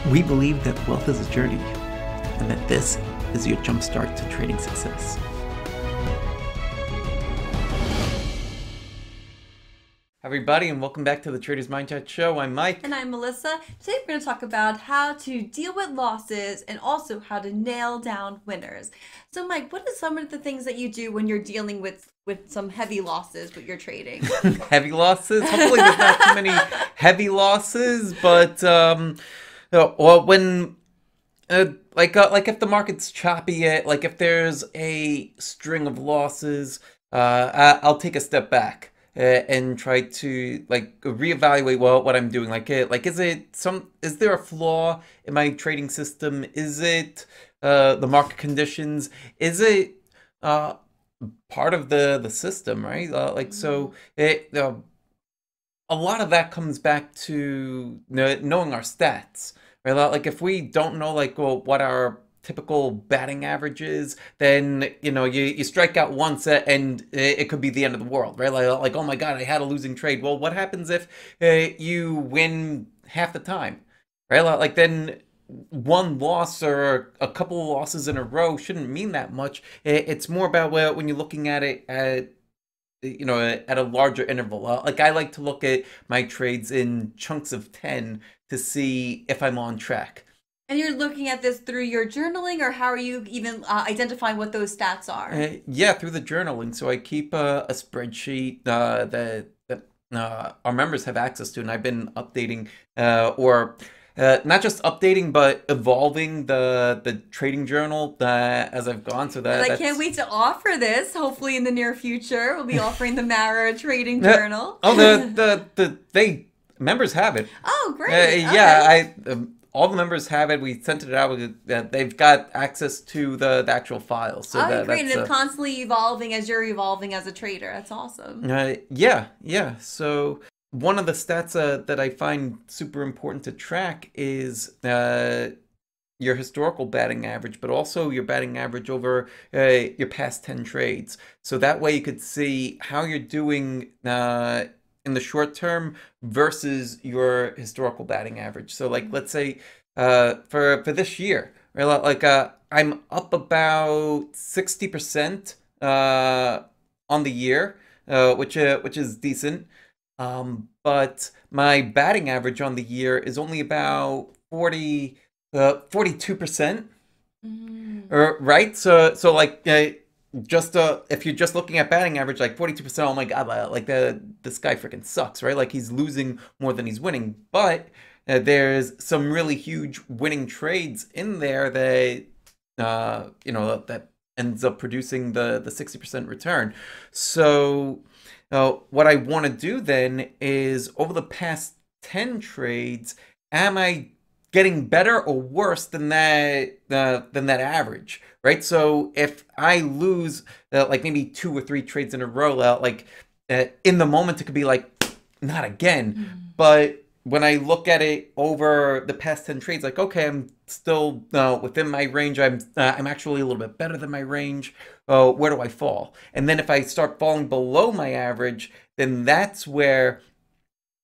We believe that wealth is a journey, and that this is your jumpstart to trading success. Hi everybody, and welcome back to the Trader's Mindchat Show. I'm Mike. And I'm Melissa. Today we're going to talk about how to deal with losses and also how to nail down winners. So Mike, what are some of the things that you do when you're dealing with some heavy losses with your trading? Heavy losses? Hopefully there's not too many heavy losses, but well, when like if the market's choppy, like if there's a string of losses, I'll take a step back and try to like reevaluate what I'm doing. Like is there a flaw in my trading system? Is it the market conditions? Is it part of the system, right? So a lot of that comes back to knowing our stats, right? Like if we don't know what our typical batting average is, then you strike out once and it could be the end of the world, right? Like oh my god, I had a losing trade. Well, what happens if you win half the time, right? Like then one loss or a couple of losses in a row shouldn't mean that much. It's more about when you're looking at it at a larger interval. Like I like to look at my trades in chunks of 10 to see if I'm on track. And you're looking at this through your journaling, or how are you even identifying what those stats are? Yeah, through the journaling. So I keep a spreadsheet that our members have access to, and I've been updating not just updating, but evolving the trading journal as I've gone. So I can't wait to offer this. Hopefully, in the near future, we'll be offering the Mara Trading Journal. Oh, they members have it. Oh, great! Yeah, all the members have it. We sent it out. They've got access to the actual files. So great! And it's constantly evolving as you're evolving as a trader. That's awesome. Yeah. So one of the stats that I find super important to track is your historical batting average, but also your batting average over your past 10 trades. So that way you could see how you're doing in the short term versus your historical batting average. So like, let's say for this year, right? Like I'm up about 60% on the year, which is decent. But my batting average on the year is only about 42%. Right? So like just if you're just looking at batting average, like 42%, oh my god, like this guy freaking sucks, right? Like he's losing more than he's winning. But there's some really huge winning trades in there that that ends up producing the 60% return. So what I want to do then is, over the past 10 trades, am I getting better or worse than that average, right? So if I lose like maybe 2 or 3 trades in a row, like in the moment it could be like, not again. But when I look at it over the past 10 trades, like, okay, I'm still within my range. I'm actually a little bit better than my range. Where do I fall? And then if I start falling below my average, then that's where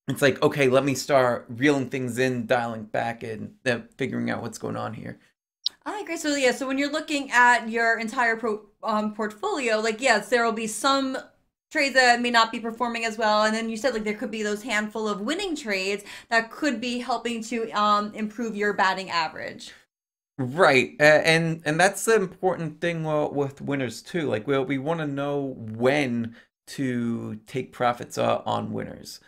it's like, okay, let me start reeling things in, dialing back, and figuring out what's going on here. I agree. So yeah, so when you're looking at your entire portfolio, like yes, there will be some trades that may not be performing as well, and then you said like there could be those handful of winning trades that could be helping to improve your batting average. Right, and that's the important thing with winners too. Like we want to know when to take profits on winners.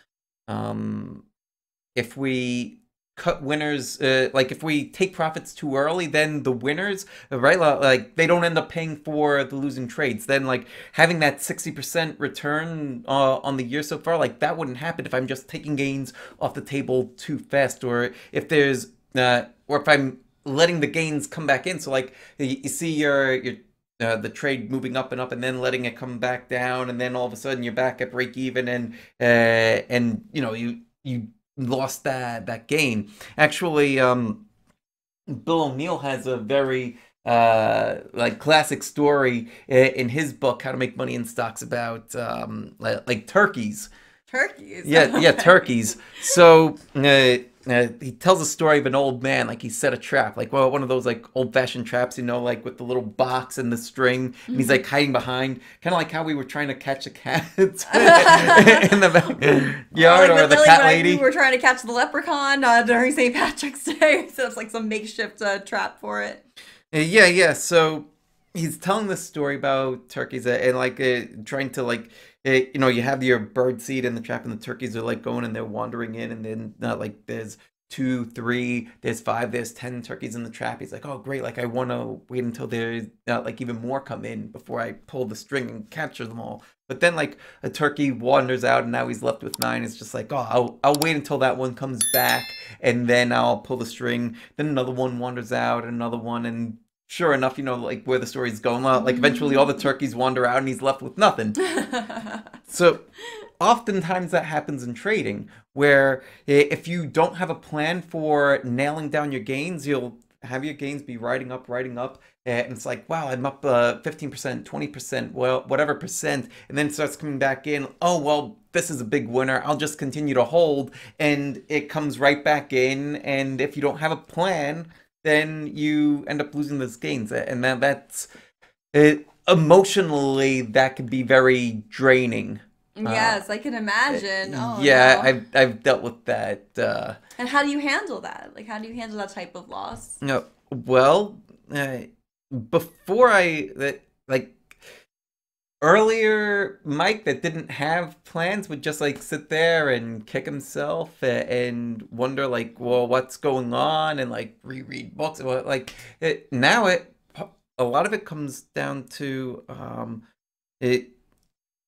If we cut winners, like if we take profits too early, then the winners, right, like they don't end up paying for the losing trades. Then like having that 60% return on the year so far, like that wouldn't happen if I'm just taking gains off the table too fast, or if there's or if I'm letting the gains come back in. So like you see your the trade moving up and up, and then letting it come back down, and then all of a sudden you're back at break even, and you lost that gain. Actually, Bill O'Neill has a very like classic story in his book, How to Make Money in Stocks, about like turkeys. Turkeys. Yeah, turkeys. So he tells a story of an old man, like he set a trap, like well, one of those like old-fashioned traps, you know, like with the little box and the string, and he's like hiding behind, kind of like how we were trying to catch a cat in the backyard, like or the Lily, cat lady. we were trying to catch the leprechaun during St. Patrick's Day, so it's like some makeshift trap for it. Yeah. So he's telling this story about turkeys and like trying to like you know, you have your bird seed in the trap, and the turkeys are like going and they're wandering in, and then like there's 2, 3, there's 5, there's 10 turkeys in the trap. He's like, oh great, like I want to wait until there's like even more come in before I pull the string and capture them all. But then like a turkey wanders out, and now he's left with 9. It's just like, oh, I'll wait until that one comes back, and then I'll pull the string. Then another one wanders out, another one, and sure enough, you know, like where the story's going, like eventually all the turkeys wander out and he's left with nothing. So oftentimes that happens in trading, where if you don't have a plan for nailing down your gains, you'll have your gains be riding up, and it's like, wow, I'm up 15%, 20%, well, whatever percent, and then it starts coming back in. Oh, well, this is a big winner. I'll just continue to hold, and it comes right back in, and if you don't have a plan, then you end up losing those gains, and that's it. Emotionally, that could be very draining. Yes, I can imagine. Oh, yeah, no. I've dealt with that. And how do you handle that? Like, how do you handle that type of loss? No, well, before like earlier, Mike that didn't have plans would just like sit there and kick himself and wonder like, well, what's going on, and like reread books. Well, like now a lot of it comes down to it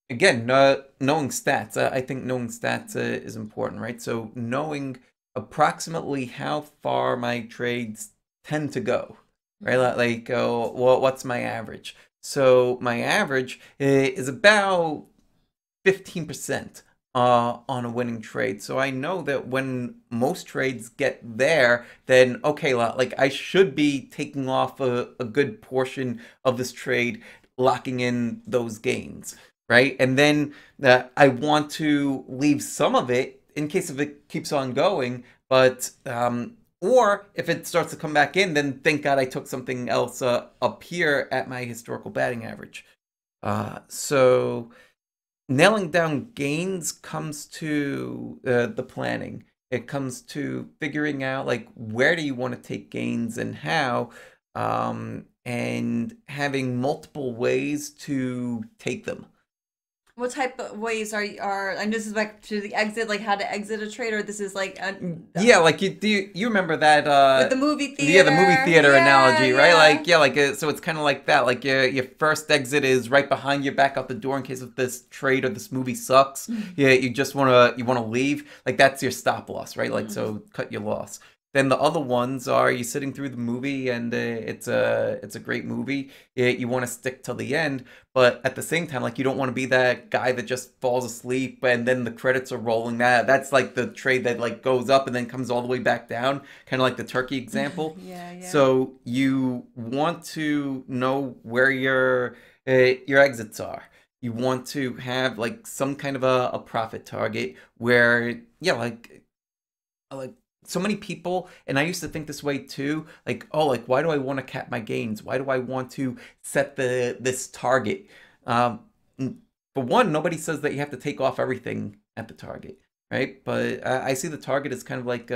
again, knowing stats. I think knowing stats is important, right? So knowing approximately how far my trades tend to go, right? Like, what's my average? So my average is about 15% on a winning trade. So I know that when most trades get there, then okay, like I should be taking off a good portion of this trade, locking in those gains, right? And then I want to leave some of it in case if it keeps on going, but or if it starts to come back in, then thank God I took something else up here at my historical batting average. So nailing down gains comes to the planning. It comes to figuring out like where do you want to take gains and how, and having multiple ways to take them. What type of ways are and this is back to the exit, like how to exit a trade, or this is like yeah, like you remember that with the movie theater? Yeah, the movie theater analogy, right? Yeah. Like so it's kind of like that. Like your first exit is right behind you, back out the door in case if this trade or this movie sucks. Yeah, you just wanna leave. Like that's your stop loss, right? Like so cut your loss. Then the other ones are you sitting through the movie and it's a great movie. You want to stick till the end, but at the same time, like you don't want to be that guy that just falls asleep and then the credits are rolling. That's like the trade that like goes up and then comes all the way back down, kind of like the turkey example. Yeah. So you want to know where your exits are. You want to have like some kind of a profit target where yeah, like so many people, and I used to think this way too, like, oh, like why do I want to cap my gains? Why do I want to set this target? For one, nobody says that you have to take off everything at the target, right? But I see the target as kind of like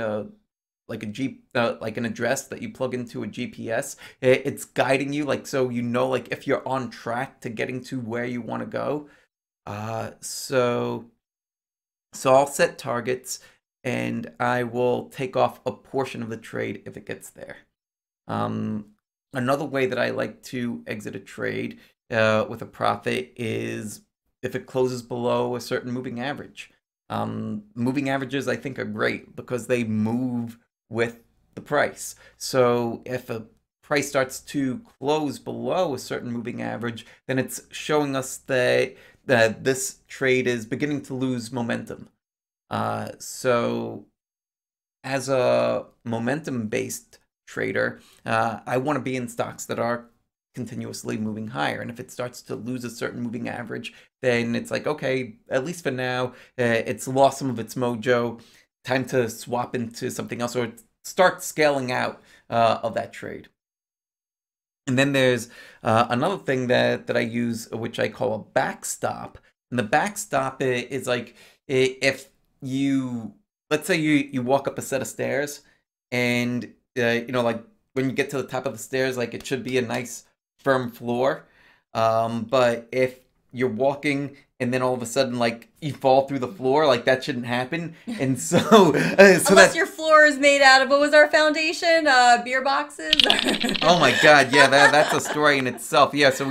like an address that you plug into a GPS. It's guiding you, like so you know, like if you're on track to getting to where you want to go. So I'll set targets, and I will take off a portion of the trade if it gets there. Another way that I like to exit a trade with a profit is if it closes below a certain moving average. Moving averages, I think, are great because they move with the price. So if a price starts to close below a certain moving average, then it's showing us that this trade is beginning to lose momentum. So as a momentum-based trader, I want to be in stocks that are continuously moving higher. And if it starts to lose a certain moving average, then it's like, okay, at least for now, it's lost some of its mojo. time to swap into something else or start scaling out of that trade. And then there's another thing that I use, which I call a backstop. And the backstop is like if you, let's say you walk up a set of stairs, and like when you get to the top of the stairs, like it should be a nice firm floor. But if you're walking and then all of a sudden like you fall through the floor, like that shouldn't happen. And so unless your floor is made out of, what was our foundation, beer boxes? Oh my god, yeah, that's a story in itself. Yeah, so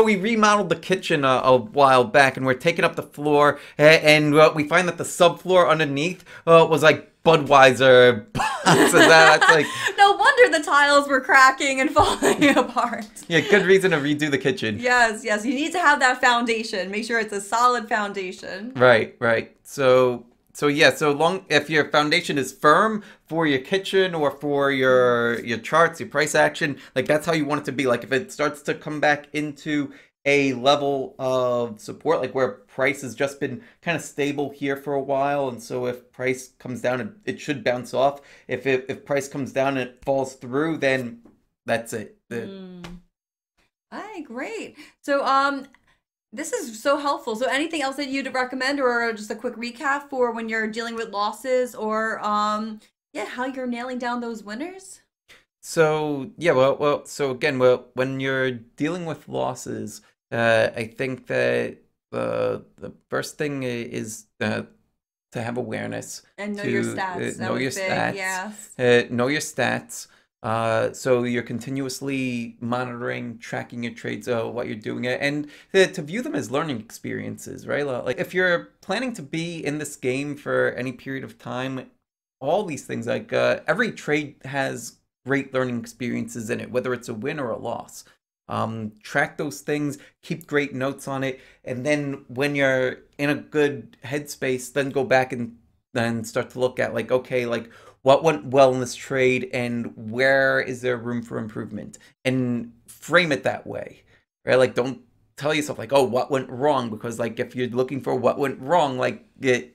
we remodeled the kitchen a while back, and we're taking up the floor, and we find that the subfloor underneath was like Budweiser boxes. That's like, no wonder the tiles were cracking and falling apart. Yeah, good reason to redo the kitchen. Yes, you need to have that foundation. Make sure it's a solid foundation. Right. So yeah, so long if your foundation is firm for your kitchen or for your charts, your price action, like that's how you want it to be. Like if it starts to come back into a level of support, like where price has just been kind of stable here for a while, and so if price comes down, it should bounce off. If price comes down and it falls through, then that's it. Hi, great. So this is so helpful. So anything else that you'd recommend, or just a quick recap for when you're dealing with losses, or how you're nailing down those winners? So yeah, so again, when you're dealing with losses, I think that the first thing is to have awareness and know your stats. Know your stats. Yes. Know your stats. So you're continuously monitoring, tracking your trades, what you're doing, and to view them as learning experiences, right? Like if you're planning to be in this game for any period of time, all these things, like every trade has great learning experiences in it, whether it's a win or a loss. Track those things, keep great notes on it, and then when you're in a good headspace, then go back and then start to look at like, okay, like what went well in this trade and where is there room for improvement, and frame it that way, right? Like don't tell yourself like, oh, what went wrong, because like if you're looking for what went wrong, like you're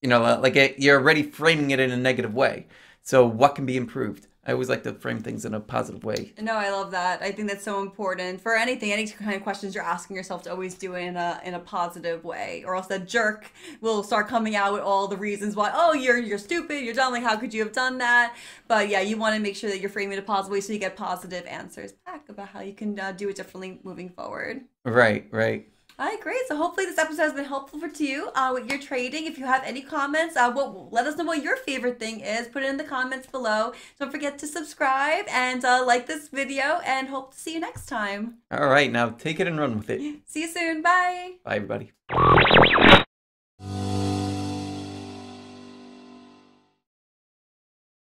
already framing it in a negative way. So what can be improved? I always like to frame things in a positive way. No, I love that. I think that's so important for anything, any kind of questions you're asking yourself, to always do it in a positive way, or else that jerk will start coming out with all the reasons why. Oh, you're stupid. You're dumb. Like, how could you have done that? But yeah, you want to make sure that you're framing it a positive way so you get positive answers back about how you can do it differently moving forward. Right. All right, great. So hopefully this episode has been helpful to you with your trading. If you have any comments, let us know what your favorite thing is. Put it in the comments below. Don't forget to subscribe and like this video, and hope to see you next time. All right, now take it and run with it. See you soon. Bye. Bye, everybody.